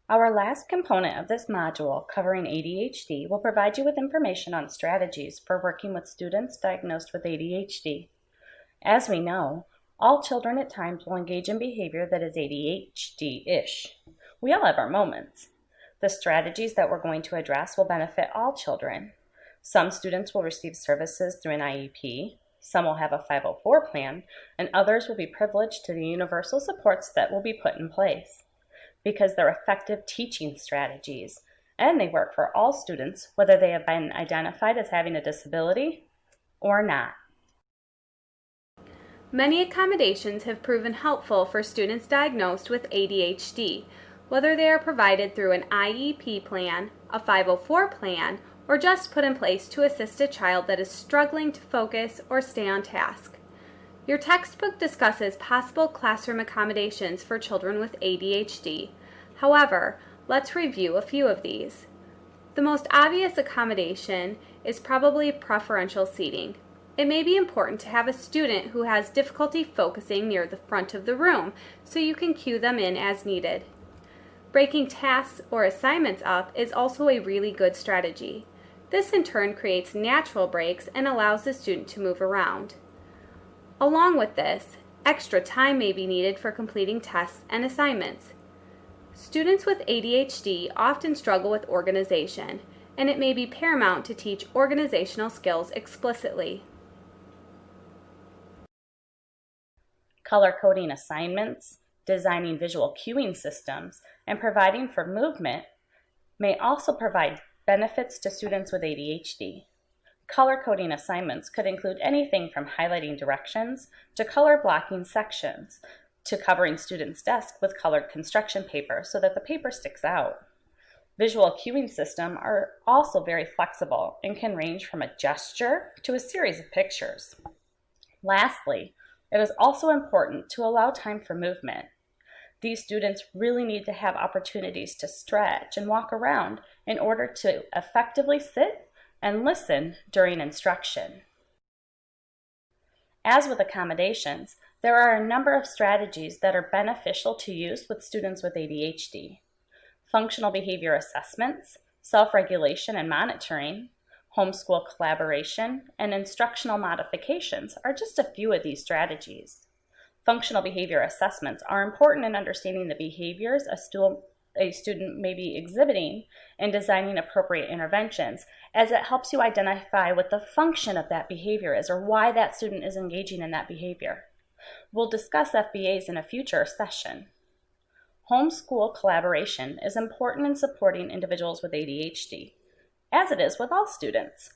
Our last component of this module, covering ADHD, will provide you with information on strategies for working with students diagnosed with ADHD. As we know, all children at times will engage in behavior that is ADHD-ish. We all have our moments. The strategies that we're going to address will benefit all children. Some students will receive services through an IEP, some will have a 504 plan, and others will be privileged to the universal supports that will be put in place. Because they're effective teaching strategies, and they work for all students, whether they have been identified as having a disability or not. Many accommodations have proven helpful for students diagnosed with ADHD, whether they are provided through an IEP plan, a 504 plan, or just put in place to assist a child that is struggling to focus or stay on task. Your textbook discusses possible classroom accommodations for children with ADHD. However, let's review a few of these. The most obvious accommodation is probably preferential seating. It may be important to have a student who has difficulty focusing near the front of the room, so you can cue them in as needed. Breaking tasks or assignments up is also a really good strategy. This in turn creates natural breaks and allows the student to move around. Along with this, extra time may be needed for completing tests and assignments. Students with ADHD often struggle with organization, and it may be paramount to teach organizational skills explicitly. Color coding assignments, designing visual cueing systems, and providing for movement may also provide benefits to students with ADHD. Color coding assignments could include anything from highlighting directions to color blocking sections to covering students' desks with colored construction paper so that the paper sticks out. Visual cueing systems are also very flexible and can range from a gesture to a series of pictures. Lastly, it is also important to allow time for movement. These students really need to have opportunities to stretch and walk around in order to effectively sit and listen during instruction. As with accommodations, there are a number of strategies that are beneficial to use with students with ADHD. Functional behavior assessments, self-regulation and monitoring, homeschool collaboration, and instructional modifications are just a few of these strategies. Functional behavior assessments are important in understanding the behaviors a student may be exhibiting and designing appropriate interventions, as it helps you identify what the function of that behavior is or why that student is engaging in that behavior. We'll discuss FBAs in a future session. Homeschool collaboration is important in supporting individuals with ADHD, as it is with all students.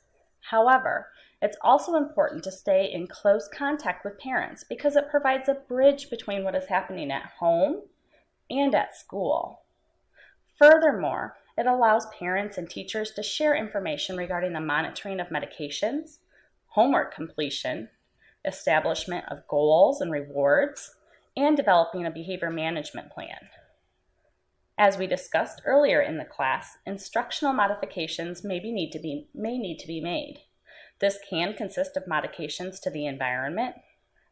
However, it's also important to stay in close contact with parents because it provides a bridge between what is happening at home and at school. Furthermore, it allows parents and teachers to share information regarding the monitoring of medications, homework completion, establishment of goals and rewards, and developing a behavior management plan. As we discussed earlier in the class, instructional modifications may need to be made. This can consist of modifications to the environment,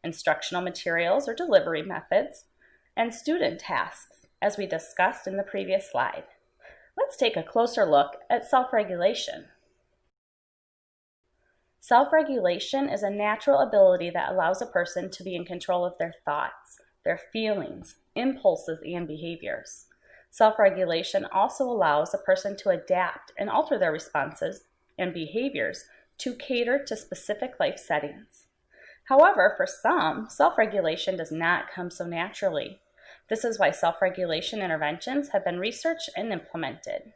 instructional materials or delivery methods, and student tasks, as we discussed in the previous slide. Let's take a closer look at self-regulation. Self-regulation is a natural ability that allows a person to be in control of their thoughts, their feelings, impulses, and behaviors. Self-regulation also allows a person to adapt and alter their responses and behaviors to cater to specific life settings. However, for some, self-regulation does not come so naturally. This is why self-regulation interventions have been researched and implemented.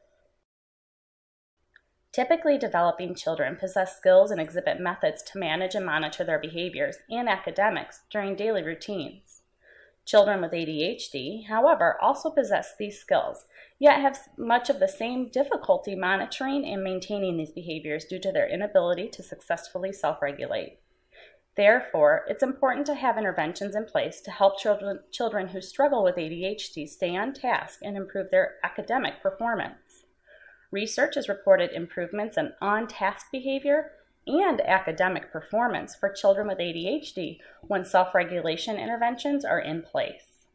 Typically, developing children possess skills and exhibit methods to manage and monitor their behaviors and academics during daily routines. Children with ADHD, however, also possess these skills, yet have much of the same difficulty monitoring and maintaining these behaviors due to their inability to successfully self-regulate. Therefore, it's important to have interventions in place to help children who struggle with ADHD stay on task and improve their academic performance. Research has reported improvements in on-task behavior and academic performance for children with ADHD when self-regulation interventions are in place.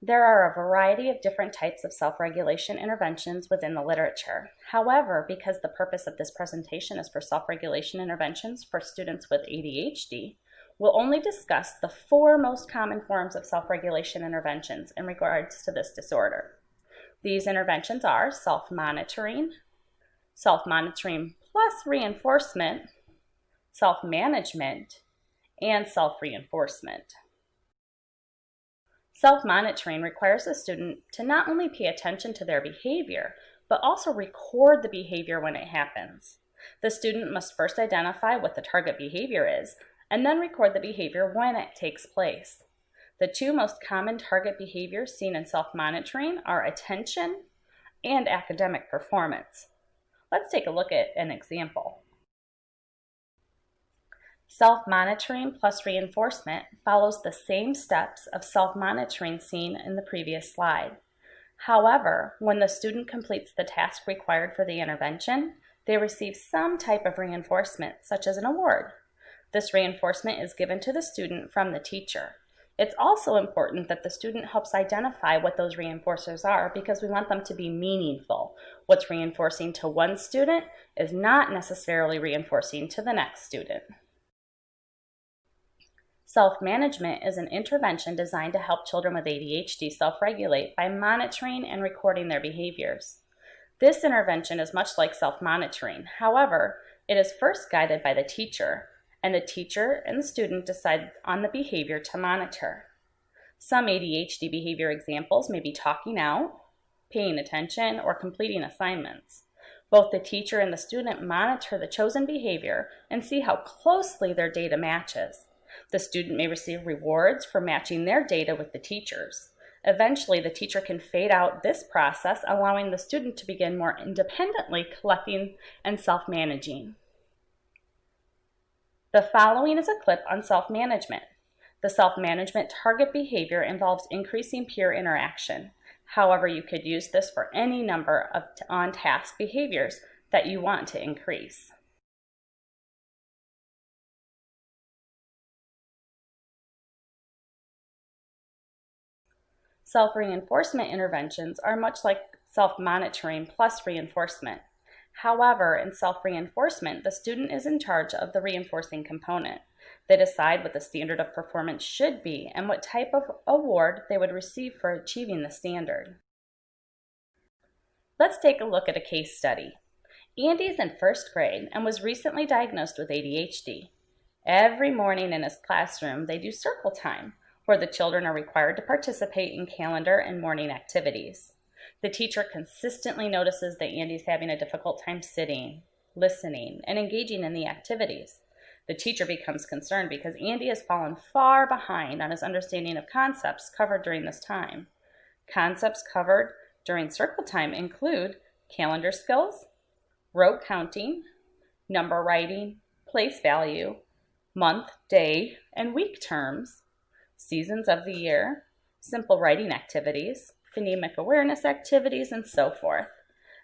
There are a variety of different types of self-regulation interventions within the literature. However, because the purpose of this presentation is for self-regulation interventions for students with ADHD, we'll only discuss the 4 most common forms of self-regulation interventions in regards to this disorder. These interventions are self-monitoring plus reinforcement, self-management, and self-reinforcement. Self-monitoring requires the student to not only pay attention to their behavior, but also record the behavior when it happens. The student must first identify what the target behavior is, and then record the behavior when it takes place. The 2 most common target behaviors seen in self-monitoring are attention and academic performance. Let's take a look at an example. Self-monitoring plus reinforcement follows the same steps of self-monitoring seen in the previous slide. However, when the student completes the task required for the intervention, they receive some type of reinforcement, such as an award. This reinforcement is given to the student from the teacher. It's also important that the student helps identify what those reinforcers are because we want them to be meaningful. What's reinforcing to one student is not necessarily reinforcing to the next student. Self-management is an intervention designed to help children with ADHD self-regulate by monitoring and recording their behaviors. This intervention is much like self-monitoring. However, it is first guided by the teacher, and the teacher and the student decide on the behavior to monitor. Some ADHD behavior examples may be talking out, paying attention, or completing assignments. Both the teacher and the student monitor the chosen behavior and see how closely their data matches. The student may receive rewards for matching their data with the teacher's. Eventually, the teacher can fade out this process, allowing the student to begin more independently collecting and self-managing. The following is a clip on self-management. The self-management target behavior involves increasing peer interaction. However, you could use this for any number of on-task behaviors that you want to increase. Self-reinforcement interventions are much like self-monitoring plus reinforcement. However, in self-reinforcement, the student is in charge of the reinforcing component. They decide what the standard of performance should be and what type of award they would receive for achieving the standard. Let's take a look at a case study. Andy is in 1st grade and was recently diagnosed with ADHD. Every morning in his classroom, they do circle time, where the children are required to participate in calendar and morning activities. The teacher consistently notices that Andy's having a difficult time sitting, listening, and engaging in the activities. The teacher becomes concerned because Andy has fallen far behind on his understanding of concepts covered during this time. Concepts covered during circle time include calendar skills, rote counting, number writing, place value, month, day, and week terms, seasons of the year, simple writing activities, phonemic awareness activities, and so forth.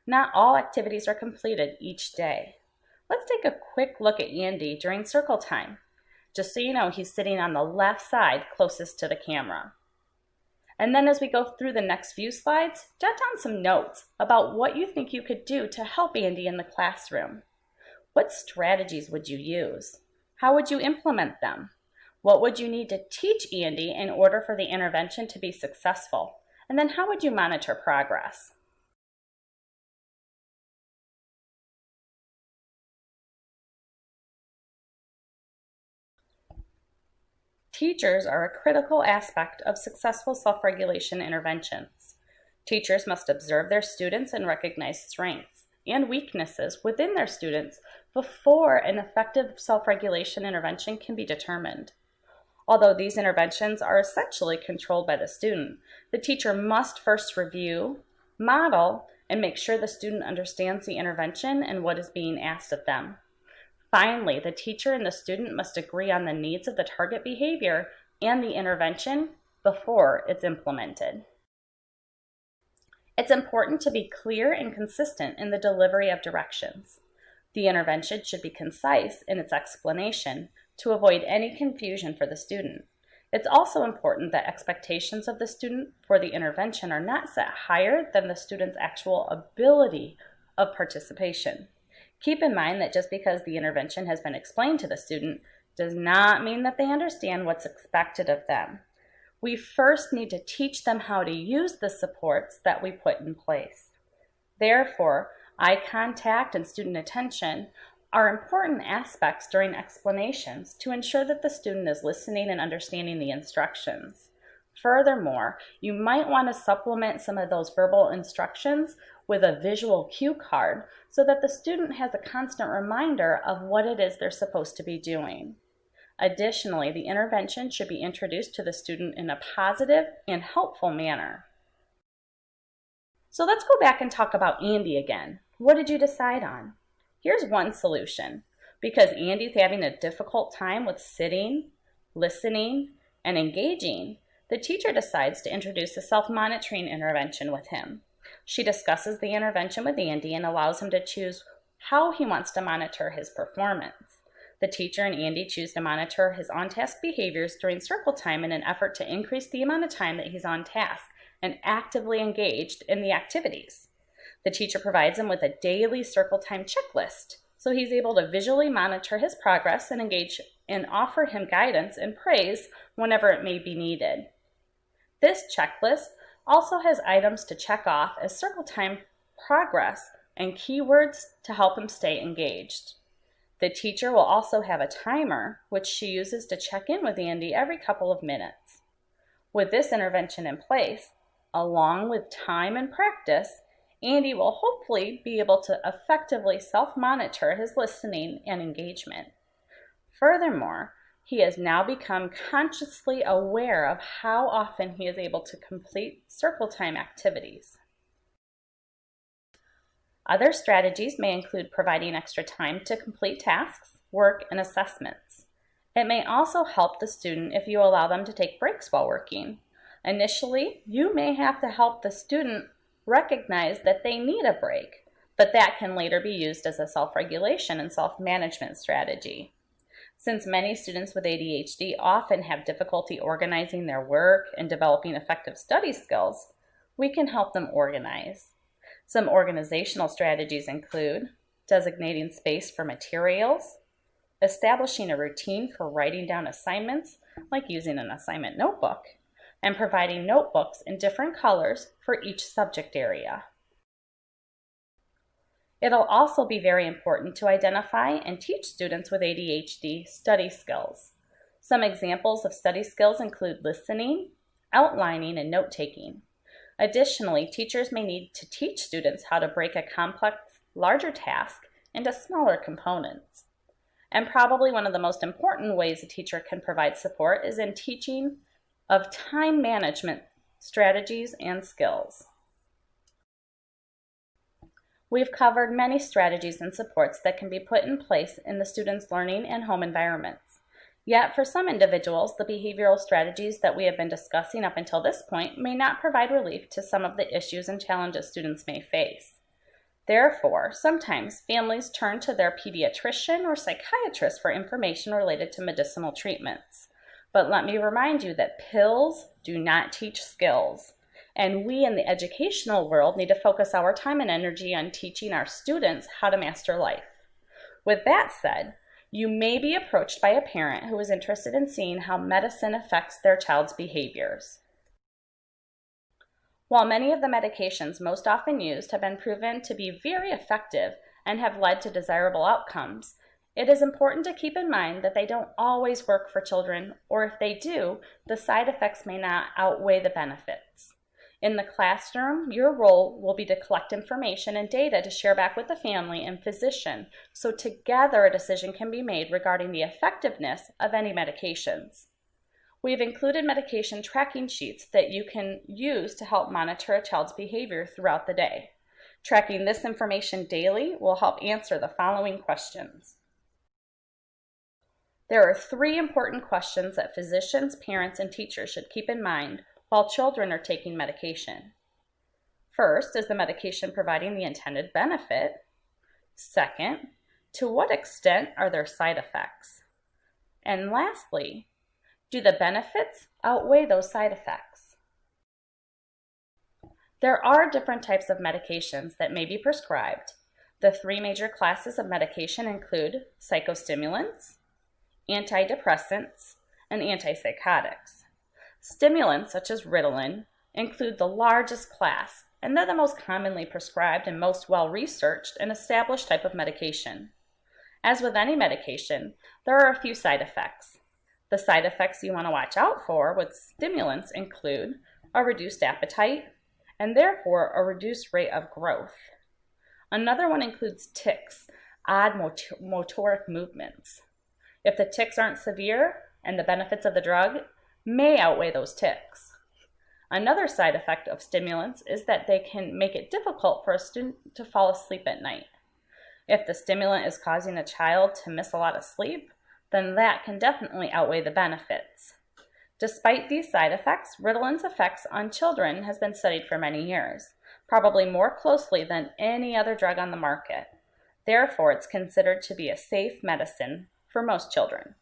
Not all activities are completed each day. Let's take a quick look at Andy during circle time. Just so you know, he's sitting on the left side closest to the camera. And then as we go through the next few slides, jot down some notes about what you think you could do to help Andy in the classroom. What strategies would you use? How would you implement them? What would you need to teach Andy in order for the intervention to be successful? And then how would you monitor progress? Teachers are a critical aspect of successful self-regulation interventions. Teachers must observe their students and recognize strengths and weaknesses within their students before an effective self-regulation intervention can be determined. Although these interventions are essentially controlled by the student, the teacher must first review, model, and make sure the student understands the intervention and what is being asked of them. Finally, the teacher and the student must agree on the needs of the target behavior and the intervention before it's implemented. It's important to be clear and consistent in the delivery of directions. The intervention should be concise in its explanation to avoid any confusion for the student. It's also important that expectations of the student for the intervention are not set higher than the student's actual ability of participation. Keep in mind that just because the intervention has been explained to the student does not mean that they understand what's expected of them. We first need to teach them how to use the supports that we put in place. Therefore, eye contact and student attention are important aspects during explanations to ensure that the student is listening and understanding the instructions. Furthermore, you might want to supplement some of those verbal instructions with a visual cue card so that the student has a constant reminder of what it is they're supposed to be doing. Additionally, the intervention should be introduced to the student in a positive and helpful manner. So let's go back and talk about Andy again. What did you decide on? Here's one solution. Because Andy's having a difficult time with sitting, listening, and engaging, the teacher decides to introduce a self-monitoring intervention with him. She discusses the intervention with Andy and allows him to choose how he wants to monitor his performance. The teacher and Andy choose to monitor his on-task behaviors during circle time in an effort to increase the amount of time that he's on task and actively engaged in the activities. The teacher provides him with a daily circle time checklist, so he's able to visually monitor his progress and engage and offer him guidance and praise whenever it may be needed. This checklist also has items to check off as circle time progress and keywords to help him stay engaged. The teacher will also have a timer, which she uses to check in with Andy every couple of minutes. With this intervention in place, along with time and practice, Andy will hopefully be able to effectively self-monitor his listening and engagement. Furthermore, he has now become consciously aware of how often he is able to complete circle time activities. Other strategies may include providing extra time to complete tasks, work, and assessments. It may also help the student if you allow them to take breaks while working. Initially, you may have to help the student recognize that they need a break, but that can later be used as a self-regulation and self-management strategy. Since many students with ADHD often have difficulty organizing their work and developing effective study skills, we can help them organize. Some organizational strategies include designating space for materials, establishing a routine for writing down assignments, like using an assignment notebook, and providing notebooks in different colors for each subject area. It'll also be very important to identify and teach students with ADHD study skills. Some examples of study skills include listening, outlining, and note-taking. Additionally, teachers may need to teach students how to break a complex, larger task into smaller components. And probably one of the most important ways a teacher can provide support is in teaching of time management strategies and skills. We've covered many strategies and supports that can be put in place in the student's learning and home environments. Yet, for some individuals, the behavioral strategies that we have been discussing up until this point may not provide relief to some of the issues and challenges students may face. Therefore, sometimes families turn to their pediatrician or psychiatrist for information related to medicinal treatments. But let me remind you that pills do not teach skills, and we in the educational world need to focus our time and energy on teaching our students how to master life. With that said, you may be approached by a parent who is interested in seeing how medicine affects their child's behaviors. While many of the medications most often used have been proven to be very effective and have led to desirable outcomes, it is important to keep in mind that they don't always work for children, or if they do, the side effects may not outweigh the benefits. In the classroom, your role will be to collect information and data to share back with the family and physician, so together a decision can be made regarding the effectiveness of any medications. We've included medication tracking sheets that you can use to help monitor a child's behavior throughout the day. Tracking this information daily will help answer the following questions. There are 3 important questions that physicians, parents, and teachers should keep in mind while children are taking medication. First, is the medication providing the intended benefit? Second, to what extent are there side effects? And lastly, Do the benefits outweigh those side effects? There are different types of medications that may be prescribed. The three major classes of medication include psychostimulants, antidepressants, and antipsychotics. Stimulants, such as Ritalin, include the largest class, and they're the most commonly prescribed and most well-researched and established type of medication. As with any medication, there are a few side effects. The side effects you want to watch out for with stimulants include a reduced appetite, and therefore a reduced rate of growth. Another one includes tics, odd motoric movements. If the tics aren't severe, and the benefits of the drug may outweigh those tics. Another side effect of stimulants is that they can make it difficult for a student to fall asleep at night. If the stimulant is causing a child to miss a lot of sleep, then that can definitely outweigh the benefits. Despite these side effects, Ritalin's effects on children has been studied for many years, probably more closely than any other drug on the market. Therefore, it's considered to be a safe medicine for most children.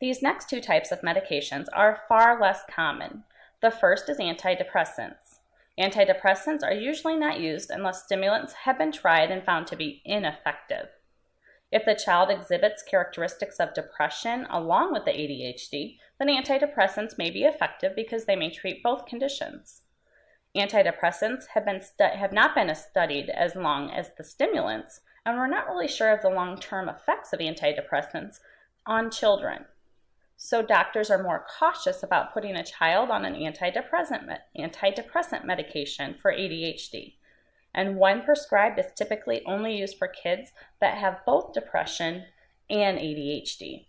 These next two types of medications are far less common. The first is antidepressants. Antidepressants are usually not used unless stimulants have been tried and found to be ineffective. If the child exhibits characteristics of depression along with the ADHD, then antidepressants may be effective because they may treat both conditions. Antidepressants have not been studied as long as the stimulants, and we're not really sure of the long-term effects of antidepressants on children. So doctors are more cautious about putting a child on an antidepressant medication for ADHD. And when prescribed, is typically only used for kids that have both depression and ADHD.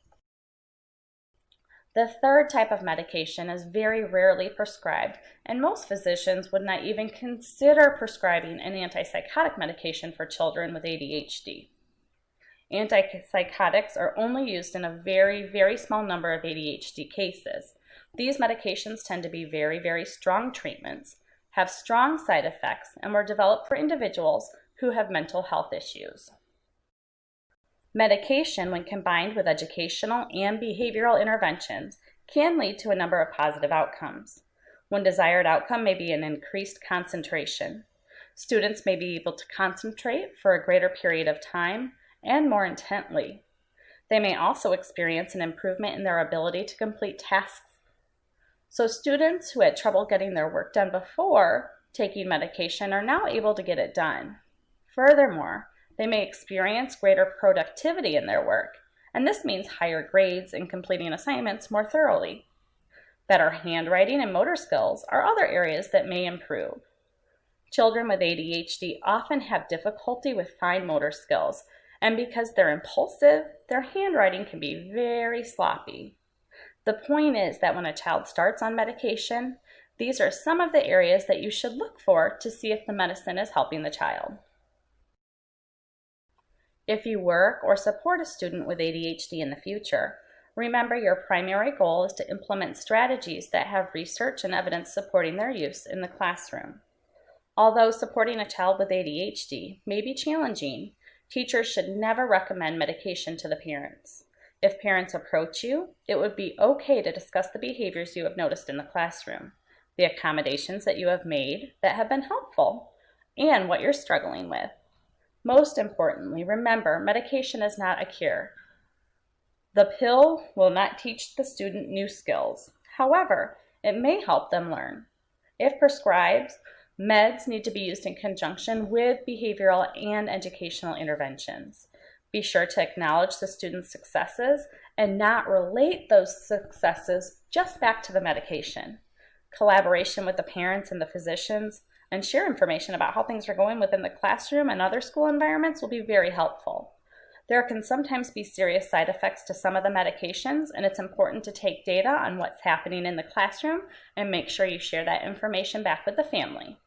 The third type of medication is very rarely prescribed, and most physicians would not even consider prescribing an antipsychotic medication for children with ADHD. Antipsychotics are only used in a very, very small number of ADHD cases. These medications tend to be very, very strong treatments, have strong side effects, and were developed for individuals who have mental health issues. Medication, when combined with educational and behavioral interventions, can lead to a number of positive outcomes. One desired outcome may be an increased concentration. Students may be able to concentrate for a greater period of time and more intently. They may also experience an improvement in their ability to complete tasks. So students who had trouble getting their work done before taking medication are now able to get it done. Furthermore, they may experience greater productivity in their work, and this means higher grades and completing assignments more thoroughly. Better handwriting and motor skills are other areas that may improve. Children with ADHD often have difficulty with fine motor skills, and because they're impulsive, their handwriting can be very sloppy. The point is that when a child starts on medication, these are some of the areas that you should look for to see if the medicine is helping the child. If you work or support a student with ADHD in the future, remember your primary goal is to implement strategies that have research and evidence supporting their use in the classroom. Although supporting a child with ADHD may be challenging, teachers should never recommend medication to the parents. If parents approach you, it would be okay to discuss the behaviors you have noticed in the classroom, the accommodations that you have made that have been helpful, and what you're struggling with. Most importantly, remember, medication is not a cure. The pill will not teach the student new skills. However, it may help them learn. If prescribed, meds need to be used in conjunction with behavioral and educational interventions. Be sure to acknowledge the student's successes and not relate those successes just back to the medication. Collaboration with the parents and the physicians and share information about how things are going within the classroom and other school environments will be very helpful. There can sometimes be serious side effects to some of the medications, and it's important to take data on what's happening in the classroom and make sure you share that information back with the family.